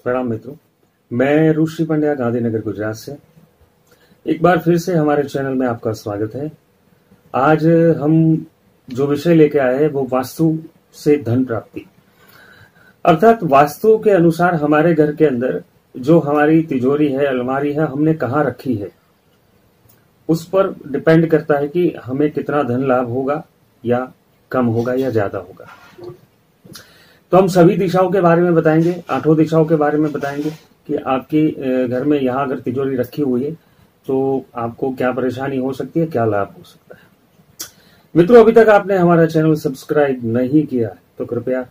प्रणाम मित्रों, मैं ऋषि पंड्या गांधीनगर गुजरात से एक बार फिर से हमारे चैनल में आपका स्वागत है। आज हम जो विषय लेके आए हैं वो वास्तु से धन प्राप्ति, अर्थात वास्तु के अनुसार हमारे घर के अंदर जो हमारी तिजोरी है, अलमारी है, हमने कहाँ रखी है, उस पर डिपेंड करता है कि हमें कितना धन लाभ होगा या कम होगा या ज्यादा होगा। तो हम सभी दिशाओं के बारे में बताएंगे, 8 दिशाओं के बारे में बताएंगे कि आपके घर में यहाँ अगर तिजोरी रखी हुई है तो आपको क्या परेशानी हो सकती है, क्या लाभ हो सकता है। मित्रों, अभी तक आपने हमारा चैनल सब्सक्राइब नहीं किया तो कृपया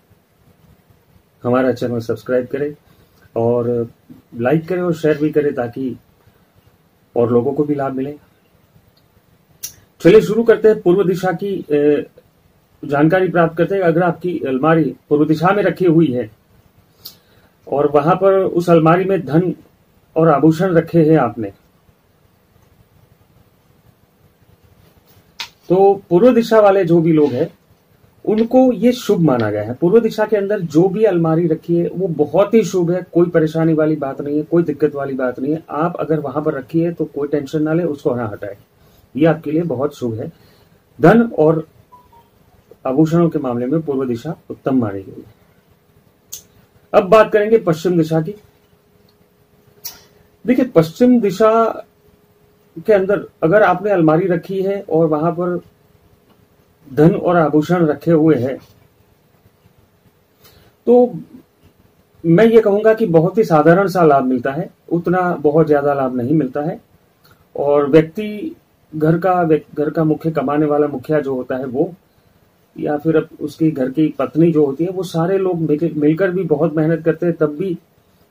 हमारा चैनल सब्सक्राइब करें और लाइक करें और शेयर भी करें ताकि और लोगों को भी लाभ मिले। चलिए शुरू करते हैं। पूर्व दिशा की जानकारी प्राप्त करते हैं। अगर आपकी अलमारी पूर्व दिशा में रखी हुई है और वहां पर उस अलमारी में धन और आभूषण रखे हैं आपने, तो पूर्व दिशा वाले जो भी लोग हैं उनको ये शुभ माना गया है। पूर्व दिशा के अंदर जो भी अलमारी रखी है वो बहुत ही शुभ है, कोई परेशानी वाली बात नहीं है, कोई दिक्कत वाली बात नहीं है। आप अगर वहां पर रखी है तो कोई टेंशन ना ले, उसको ना हटाए, ये आपके लिए बहुत शुभ है। धन और आभूषणों के मामले में पूर्व दिशा उत्तम मानी गई है। अब बात करेंगे पश्चिम दिशा की। देखिए, पश्चिम दिशा के अंदर अगर आपने अलमारी रखी है और वहां पर धन और आभूषण रखे हुए हैं तो मैं ये कहूंगा कि बहुत ही साधारण सा लाभ मिलता है, उतना बहुत ज्यादा लाभ नहीं मिलता है। और व्यक्ति घर का मुख्य कमाने वाला मुखिया जो होता है वो, या फिर उसकी घर की पत्नी जो होती है, वो सारे लोग मिलकर भी बहुत मेहनत करते हैं, तब भी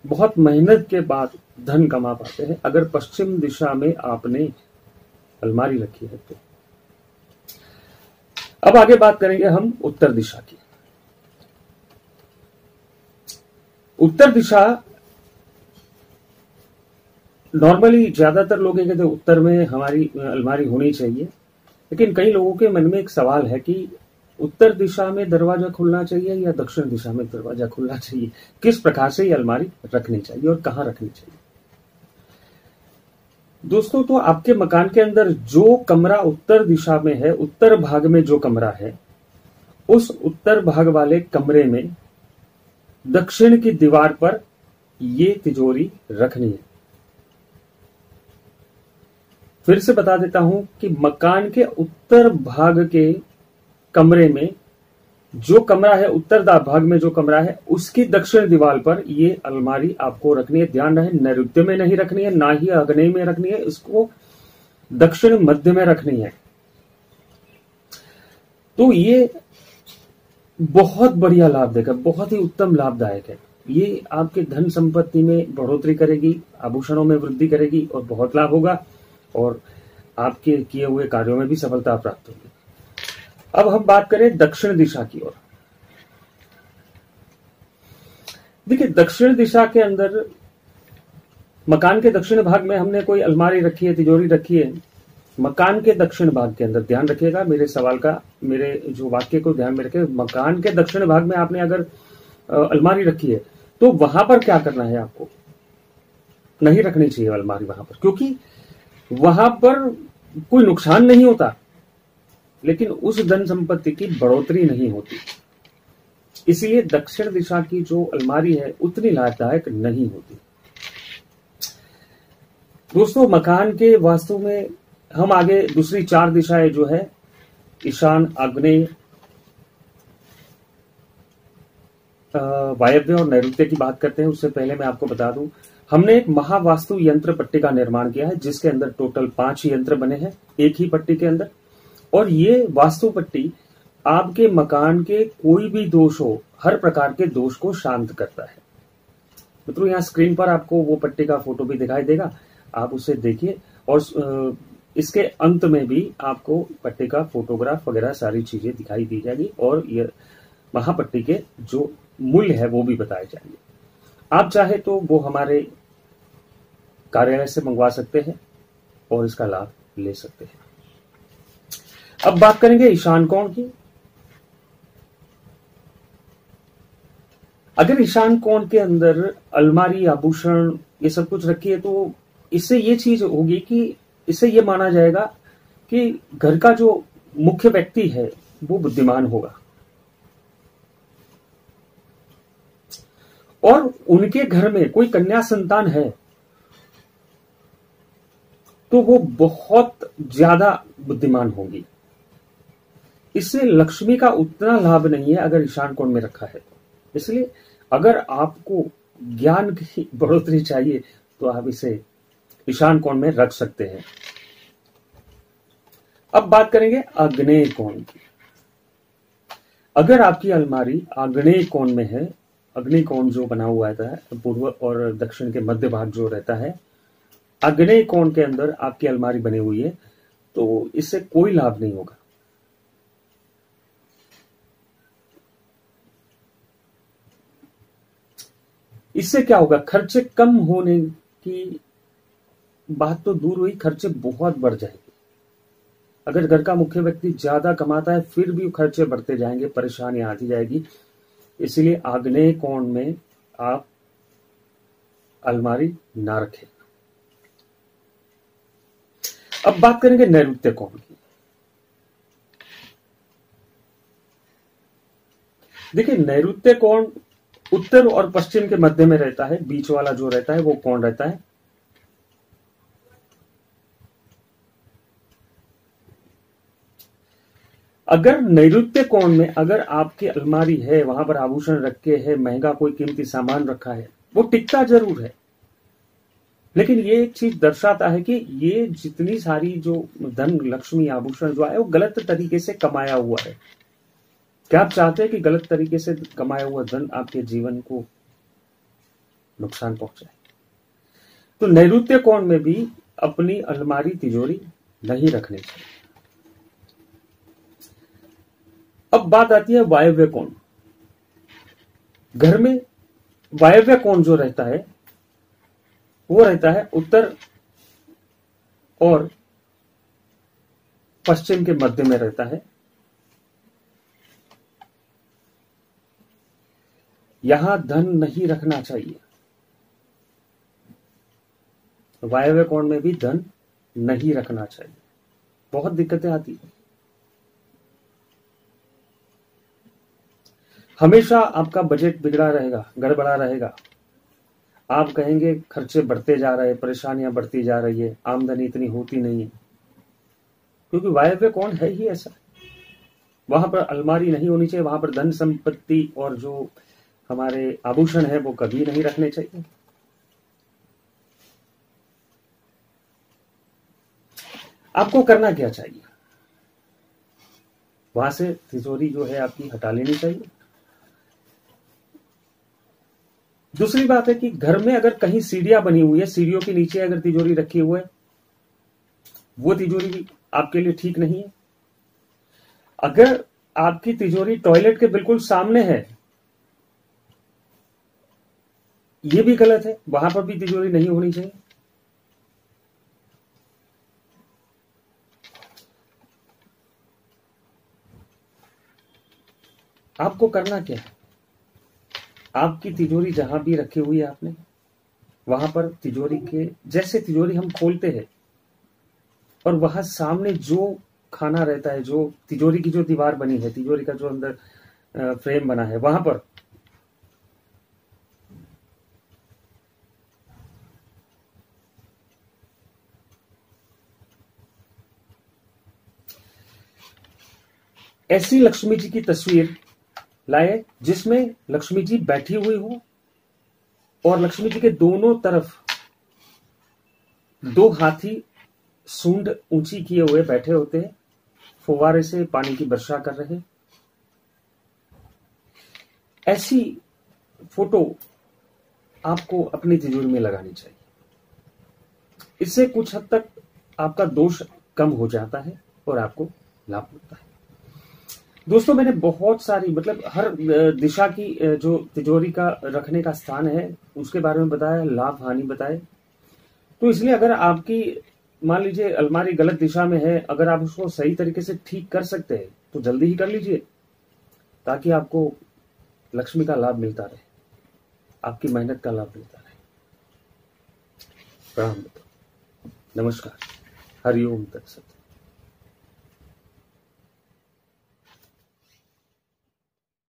बहुत मेहनत के बाद धन कमा पाते हैं अगर पश्चिम दिशा में आपने अलमारी रखी है तो। अब आगे बात करेंगे हम उत्तर दिशा की। उत्तर दिशा नॉर्मली ज्यादातर लोग कहते हैं उत्तर में हमारी अलमारी होनी चाहिए, लेकिन कई लोगों के मन में एक सवाल है कि उत्तर दिशा में दरवाजा खुलना चाहिए या दक्षिण दिशा में दरवाजा खुलना चाहिए, किस प्रकार से ये अलमारी रखनी चाहिए और कहां रखनी चाहिए। दोस्तों, तो आपके मकान के अंदर जो कमरा उत्तर दिशा में है, उत्तर भाग में जो कमरा है, उस उत्तर भाग वाले कमरे में दक्षिण की दीवार पर ये तिजोरी रखनी है। फिर से बता देता हूं कि मकान के उत्तर भाग के कमरे में जो कमरा है, उत्तर भाग में जो कमरा है, उसकी दक्षिण दीवार पर ये अलमारी आपको रखनी है। ध्यान रहे, नैऋत्य में नहीं रखनी है, ना ही आग्नेय में रखनी है, इसको दक्षिण मध्य में रखनी है। तो ये बहुत बढ़िया लाभ देगा, बहुत ही उत्तम लाभदायक है। ये आपके धन संपत्ति में बढ़ोतरी करेगी, आभूषणों में वृद्धि करेगी और बहुत लाभ होगा और आपके किए हुए कार्यों में भी सफलता प्राप्त होगी। अब हम बात करें दक्षिण दिशा की ओर। देखिए, दक्षिण दिशा के अंदर मकान के दक्षिण भाग में हमने कोई अलमारी रखी है, तिजोरी रखी है, मकान के दक्षिण भाग के अंदर, ध्यान रखिएगा मेरे सवाल का, मेरे जो वाक्य को ध्यान में रखिए। मकान के दक्षिण भाग में आपने अगर अलमारी रखी है तो वहां पर क्या करना है, आपको नहीं रखनी चाहिए अलमारी वहां पर, क्योंकि वहां पर कोई नुकसान नहीं होता लेकिन उस धन संपत्ति की बढ़ोतरी नहीं होती। इसलिए दक्षिण दिशा की जो अलमारी है उतनी लाभदायक नहीं होती। दोस्तों, मकान के वास्तु में हम आगे दूसरी 4 दिशाएं जो है, ईशान, आग्नेय, वायव्य और नैऋत्य की बात करते हैं। उससे पहले मैं आपको बता दूं, हमने एक महावास्तु यंत्र पट्टी का निर्माण किया है जिसके अंदर टोटल 5 यंत्र बने हैं एक ही पट्टी के अंदर। और ये वास्तु पट्टी आपके मकान के कोई भी दोष हो, हर प्रकार के दोष को शांत करता है। मित्रों, यहाँ स्क्रीन पर आपको वो पट्टी का फोटो भी दिखाई देगा, आप उसे देखिए और इसके अंत में भी आपको पट्टी का फोटोग्राफ वगैरह सारी चीजें दिखाई दी जाएगी और ये महापट्टी के जो मूल्य है वो भी बताए जाएंगे। आप चाहे तो वो हमारे कार्यालय से मंगवा सकते हैं और इसका लाभ ले सकते हैं। अब बात करेंगे ईशान कोण की। अगर ईशान कोण के अंदर अलमारी, आभूषण, ये सब कुछ रखी है तो इससे ये चीज होगी कि इससे ये माना जाएगा कि घर का जो मुख्य व्यक्ति है वो बुद्धिमान होगा और उनके घर में कोई कन्या संतान है तो वो बहुत ज्यादा बुद्धिमान होगी। इससे लक्ष्मी का उतना लाभ नहीं है अगर ईशान कोण में रखा है तो। इसलिए अगर आपको ज्ञान की बढ़ोतरी चाहिए तो आप इसे ईशान कोण में रख सकते हैं। अब बात करेंगे आग्नेय कोण की। अगर आपकी अलमारी आग्नेय कोण में है, आग्नेय कोण जो बना हुआ रहता है पूर्व और दक्षिण के मध्य भाग जो रहता है, आग्नेय कोण के अंदर आपकी अलमारी बनी हुई है तो इससे कोई लाभ नहीं होगा। इससे क्या होगा, खर्चे कम होने की बात तो दूर हुई, खर्चे बहुत बढ़ जाएंगे। अगर घर का मुख्य व्यक्ति ज्यादा कमाता है फिर भी खर्चे बढ़ते जाएंगे, परेशानी आती जाएगी। इसलिए आग्नेय कोण में आप अलमारी ना रखें। अब बात करेंगे नैऋत्य कोण की। देखिए, नैऋत्य कोण उत्तर और पश्चिम के मध्य में रहता है, बीच वाला जो रहता है वो कोण रहता है। अगर नैऋत्य कोण में अगर आपकी अलमारी है, वहां पर आभूषण रखे हैं, महंगा कोई कीमती सामान रखा है, वो टिकता जरूर है, लेकिन ये एक चीज दर्शाता है कि ये जितनी सारी जो धन, लक्ष्मी, आभूषण जो है वो गलत तरीके से कमाया हुआ है। क्या आप चाहते हैं कि गलत तरीके से कमाया हुआ धन आपके जीवन को नुकसान पहुंचाए? तो नैऋत्य कोण में भी अपनी अलमारी, तिजोरी नहीं रखनी चाहिए। अब बात आती है वायव्य कोण। घर में वायव्य कोण जो रहता है वो रहता है उत्तर और पश्चिम के मध्य में रहता है। यहां धन नहीं रखना चाहिए। वायव्य कोण में भी धन नहीं रखना चाहिए, बहुत दिक्कतें आती है। हमेशा आपका बजट बिगड़ा रहेगा, गड़बड़ा रहेगा। आप कहेंगे खर्चे बढ़ते जा रहे हैं, परेशानियां बढ़ती जा रही है, आमदनी इतनी होती नहीं है, क्योंकि वायव्य कोण है ही ऐसा। वहां पर अलमारी नहीं होनी चाहिए, वहां पर धन संपत्ति और जो हमारे आभूषण है वो कभी नहीं रखने चाहिए। आपको करना क्या चाहिए, वहां से तिजोरी जो है आपकी हटा लेनी चाहिए। दूसरी बात है कि घर में अगर कहीं सीढ़ियां बनी हुई है, सीढ़ियों के नीचे अगर तिजोरी रखी हुई है, वो तिजोरी भी आपके लिए ठीक नहीं है। अगर आपकी तिजोरी टॉयलेट के बिल्कुल सामने है, ये भी गलत है, वहां पर भी तिजोरी नहीं होनी चाहिए। आपको करना क्या है, आपकी तिजोरी जहां भी रखी हुई है आपने, वहां पर तिजोरी के जैसे तिजोरी हम खोलते हैं और वहां सामने जो खाना रहता है, जो तिजोरी की जो दीवार बनी है, तिजोरी का जो अंदर फ्रेम बना है, वहां पर ऐसी लक्ष्मी जी की तस्वीर लाए जिसमें लक्ष्मी जी बैठी हुई हो और लक्ष्मी जी के दोनों तरफ दो हाथी सूंड ऊंची किए हुए बैठे होते हैं, फुवारे से पानी की वर्षा कर रहे हैं। ऐसी फोटो आपको अपनी तिजोरी में लगानी चाहिए। इससे कुछ हद तक आपका दोष कम हो जाता है और आपको लाभ होता है। दोस्तों, मैंने बहुत सारी मतलब हर दिशा की जो तिजोरी का रखने का स्थान है उसके बारे में बताया, लाभ हानि बताए। तो इसलिए अगर आपकी मान लीजिए अलमारी गलत दिशा में है, अगर आप उसको सही तरीके से ठीक कर सकते हैं तो जल्दी ही कर लीजिए, ताकि आपको लक्ष्मी का लाभ मिलता रहे। आपकी मेहनत का लाभ मिलता रहे। प्रणाम मित्रों, नमस्कार, हरिओम तत्सत।